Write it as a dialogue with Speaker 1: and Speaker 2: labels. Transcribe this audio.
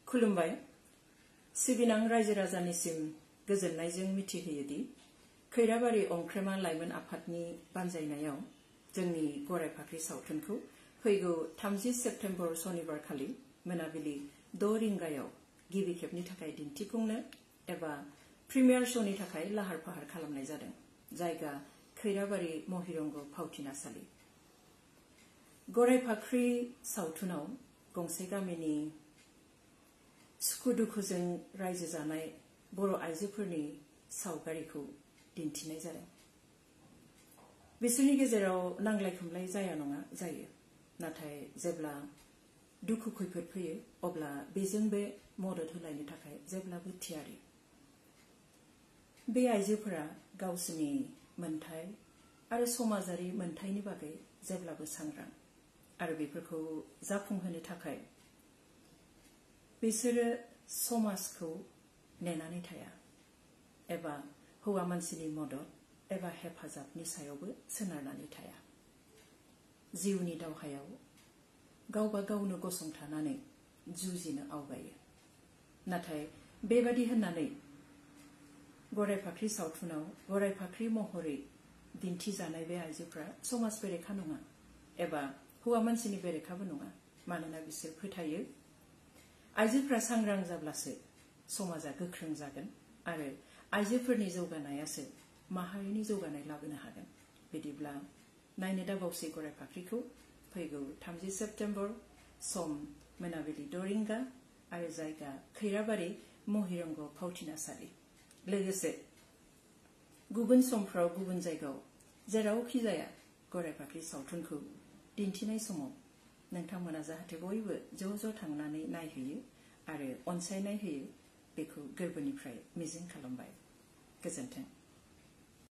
Speaker 1: खुलुमबाय सिबिनां रायजो राजानिसिम गोजोननायजों मिथिहोयोदि खैराबारि अंख्रेमा लाइमोन आफादनि बानजायनायाव जोंनि गराय फाख्रि सावथुनखौ फैगौ 30 सेप्तेम्बर शनिबार खालि मोनाबिलि 6 रिंगायाव गिबि खेबनि थाखाय दिन्थिफुंनो एबा प्रिमियार श'नि थाखाय लाहार फाहार खालामनाय जादों। जायगा खैराबारि महिरंग फावथिनासालि। गराय फाख्रि सावथुनाव गंसे गामिनि सुखु दुखुजों रायजो जानाय बर' आइजोफोरनि सावगारिखौ दिन्थिनाय जादों। बिसोरनि गेजेराव नांलाय खमलाय जाया नङा जायो, नाथाय जेब्ला दुखु खैफोद फैयो अब्ला बेजों बे मदद होलायनो थाखाय जेब्लाबो थियारि। बे आइजोफोरा गावसोरनि मोनथाय आरो समाजारि मोनथायनि बागै जेब्लाबो सांग्रां आरो बेफोरखौ जाफुंहोनो थाखाय बिसोरो समाजखौ नेनानै थाया एबा हौवा मानसिनि मदद एबा हेफाजाबनि सायावबो सोनारनानै थाया। जिउनि दावहायाव गावबा गावनो गसंथानानै जुजिनो आवगायो। नाथाय बेबादि होननानै गराय फाख्रि सावथुनाव गराय फाख्रि महरै दिन्थिजानाय बे आइजोफ्रा समाज बेरेखा नङा एबा हौवा मानसिनि बेरेखाबो नङा। मानोना बिसोर फोथायो आइजोफ्रा सांग्रां जाब्लासो समाजा गोख्रों जागोन आरो आइजोफोरनि जौगानायासो माहारिनि जौगानाय लाबोनो हागोन। बिदिब्ला नायनो दाबावसै गराय फाख्रिखौ फैगौ 30 सेप्तेम्बर सम मोनाबिलि 6 रिंगा आरो जायगा खैराबारि महिरंग फावथिनासालि। लोगोसे गुबुन समफ्राव गुबुन जायगायाव जेरावखि जाया गराय फाख्रि सावथुनखौ दिन्थिनाय समाव नोंथांमोना जाहाथे बयबो ज' थांनानै नायहैयो आरो अनसायनाय होयो बेखौ गोरबोनिफ्राय मिजिं खालामबाय। गोजोन्थों।